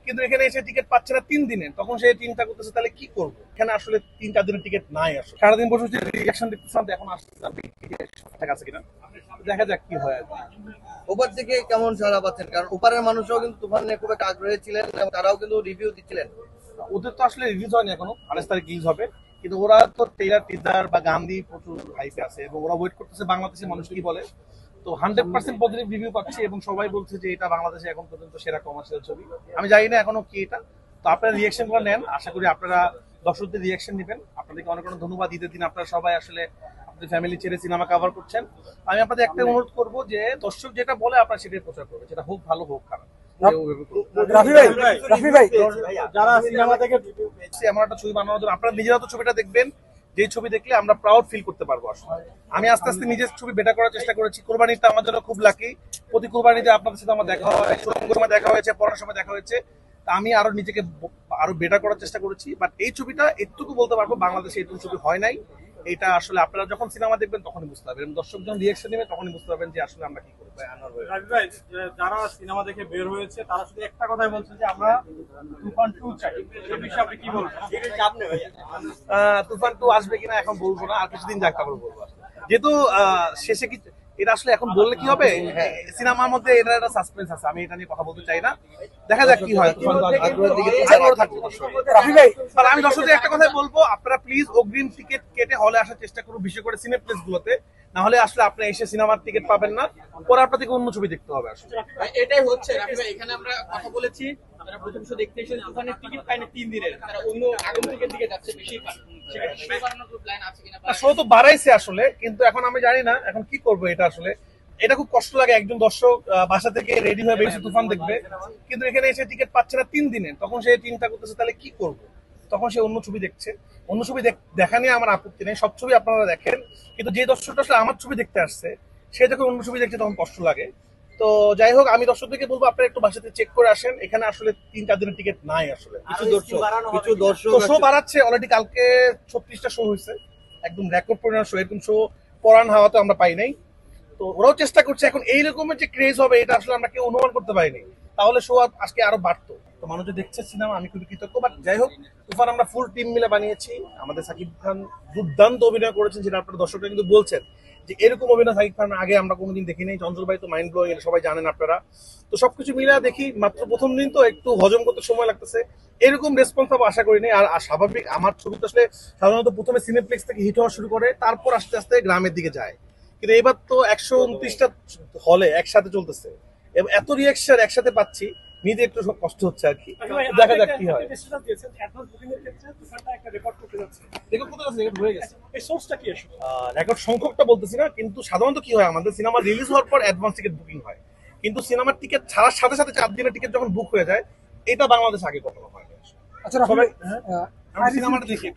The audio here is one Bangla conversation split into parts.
কিন্তু এখানে এসে টিকিট পাচ্ছে না 3 দিনে, তখন সে চিন্তা করতেছে তাহলে কি করবো। এখানে আসলে 3-4 দিনের টিকিট নাই, আসলে সারাদিন বসে রিয়াকশন দেখতেছিলাম, এখন আসছে আছে কিনা দেখা যাক কি হয়। ওপার থেকে কেমন সাড়া পাচ্ছেন? কারণ ওপারের মানুষরাও কিন্তু তুফান নিয়ে খুব একটা আগ্রহী ছিলেন এবং তারাও কিন্তু রিভিউ দিচ্ছিলেন। ওদের তো আসলে রিলিজ হয়নি এখনো, 28 তারিখ রিলিজ হবে, কিন্তু ওরা তো ট্রেলার টিজার বা গান দিয়ে প্রচুর হাইপে আছে এবং ওরা ওয়েট করতেছে বাংলাদেশের মানুষ কি বলে। তো 100% পজিটিভ রিভিউ পাচ্ছি এবং সবাই বলছে যে এটা বাংলাদেশে এখন পর্যন্ত সেরা কমার্শিয়াল ছবি। আমি জানি না এখনো কি এটা, তো আপনারা রিয়াকশন গুলো নেন, আশা করি আপনারা দর্শকদের রিয়াকশন নেবেন। আপনাদেরকে অনেক অনেক ধন্যবাদ। ঈদের দিন আপনারা সবাই আসলে আপনাদের ফ্যামিলি ছেড়ে সিনেমা কভার করছেন। আমি আপনাদের একটা অনুরোধ করবো যে দর্শক যেটা বলে আপনারা সেটাই প্রচার করবেন, সেটা হোক ভালো হোক খারাপ। যারা সিনেমা থেকে এমন একটা ছবি বানানোর জন্য আপনারা নিজেরা তো ছবিটা দেখবেন, যে ছবি দেখলে আমরা প্রাউড ফিল করতে পারবো। আসলে আমি আস্তে আস্তে নিজের ছবি বেটার করার চেষ্টা করেছি। কোরবানিটা আমার জন্য খুব লাকি, প্রতি কোরবানিতে আপনাদের সাথে আমার দেখা হয়, সময় দেখা হয়েছে, পড়ার সময় দেখা হয়েছে। তা আমি আরো নিজেকে আরো বেটার করার চেষ্টা করেছি। বাট এই ছবিটা এটুকু বলতে পারবো, বাংলাদেশে এরকম ছবি হয় নাই। এটা আসলে আপনারা যখন সিনেমা দেখবেন তখনই বুঝতে পারবেন, দর্শক যখন রিয়াকশন দেবে তখনই বুঝতে পারবেন যে আসলে আমরা কি করবো। যারা সিনেমা দেখে বের হয়েছে তারা শুধু একটা কথাই বলছে যে আমরা তুফান 2 চাই। এই বিষয়ে আপনি কি বলবেন? তুফান 2 আসবে কিনা এখন বলবো না, আর কিছুদিন যাক তারপর বলবো। যেহেতু শেষে কি এটা আসলে এখন বললে কি হবে, সিনেমার মধ্যে এটা একটা সাসপেন্স আছে, আমি এটা নিয়ে কথা বলতে চাই না। দেখা যাক কি হয়। আমি দর্শকদের একটা কথাই বলবো, আপনারা প্লিজ অগ্রিম টিকিট কেটে হলে আসার চেষ্টা করুন, বিশেষ করে সিনেপ্লেক্স গুলোতে। না হলে আসলে আপনি এসে সিনেমার টিকিট পাবেন না, পরে আপনাদেরকে অন্য ছবি দেখতে হবে। আসলে এটাই হচ্ছে রাফি ভাই, এখানে আমরা কথা বলেছি, তারা প্রথম শো দেখতে এসে তুফানের টিকিট পায়নি 3 দিনের, তারা অন্য আগন্তুকের দিকে যাচ্ছে বেশি। শো তো বাড়াইছে আসলে, কিন্তু এখন আমি জানি না এখন কি করবো। এটা আসলে এটা খুব কষ্ট লাগে, একজন দর্শক বাসা থেকে রেডি হয়ে বেশি তুফান দেখবে, কিন্তু এখানে এসে টিকিট পাচ্ছে না 3 দিনে, তখন সে চিন্তা করতেছে তাহলে কি করবো। তখন সে অন্য ছবি দেখছে। অন্য ছবি দেখা নিয়ে আমার আপত্তি নেই, সব ছবি আপনারা দেখেন, কিন্তু যে দর্শকটা আসলে আমার ছবি দেখতে আসছে সে যখন অন্য ছবি দেখছে তখন কষ্ট লাগে। তো যাই হোক, আমি দর্শকদেরকে বলবো আপনারা একটু বাসাতে চেক করে আসেন, এখানে আসলে 3-4 দিনের টিকিট নাই। আসলে কিছু দর্শক শো বাড়াচ্ছে, অলরেডি কালকে 36টা শো হয়েছে, একদম রেকর্ড পরিমাণ শো। এরকম শো পরান হাওয়াতে আমরা পাই নাই। তো ওরাও চেষ্টা করছে, এখন এই রকমের যে ক্রেজ হবে এটা আসলে আমরা কেউ অনুমান করতে পারিনি, তাহলে শো আজকে আরো বাড়তো। তো মানুষ যে দেখছে সিনেমা, আমি খুবই কৃতজ্ঞ। বাট যাই হোক, তুফান আমরা ফুল টিম মিলে বানিয়েছি। আমাদের সাকিব খান দুর্দান্ত অভিনয় করেছেন, যেটা আপনারা দর্শকরা কিন্তু বলছেন যে এরকম অভিনয় সাকিব খান আগে আমরা কোনোদিন দেখি নাই। চঞ্চল ভাই তো মাইন্ড ব্লোয়িং, এটা সবাই জানেন আপনারা। তো সবকিছু মিলে দেখি, মাত্র প্রথম দিন তো একটু হজম করতে সময় লাগতেছে, এরকম রেসপন্স পাবো আশা করিনি। আর স্বাভাবিক, আমার ছবি তো আসলে সাধারণত প্রথমে সিনেপ্লেক্স থেকে হিট হওয়া শুরু করে, তারপর আস্তে আস্তে গ্রামের দিকে যায়। কিন্তু এবার তো 129টা হলে একসাথে চলতেছে, এত রিয়াকশন একসাথে পাচ্ছি, নিজে একটু কষ্ট হচ্ছে আর কি। দেখা যাক কি হয়। রেকর্ড সংখ্যকটা বলতেছি না, কিন্তু সাধারণত কি হয়, আমাদের সিনেমা রিলিজ হওয়ার পর অ্যাডভান্স টিকিট বুকিং হয়, কিন্তু সিনেমার টিকিট ছাড়ার সাথে সাথে 4 দিনের টিকিট যখন বুক হয়ে যায়, এটা বাংলাদেশ আগে কখনো হয় না। আচ্ছা সবাই সিনেমাটা দেখি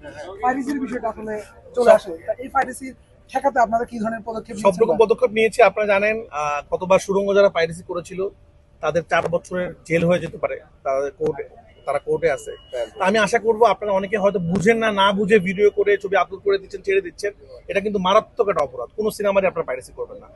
পাইরেসির বিষয়টা আসলে চলে আসে, এই পাইরেসি ঠেকাতে আপনারা কি ধরনের পদক্ষেপ? সব রকম পদক্ষেপ নিয়েছি। আপনারা জানেন কতবার সুড়ঙ্গ যারা পাইরেসি করেছিল তাদের 4 বছরের জেল হয়ে যেতে পারে, তারা কোর্টে আছে। আমি আশা করবো আপনারা অনেকে হয়তো বুঝেন না, না বুঝে ভিডিও করে ছবি আপলোড করে দিচ্ছেন, ছেড়ে দিচ্ছেন, এটা কিন্তু মারাত্মক একটা অপরাধ। কোনো সিনেমারই আপনারা পাইরেসি করবেন না।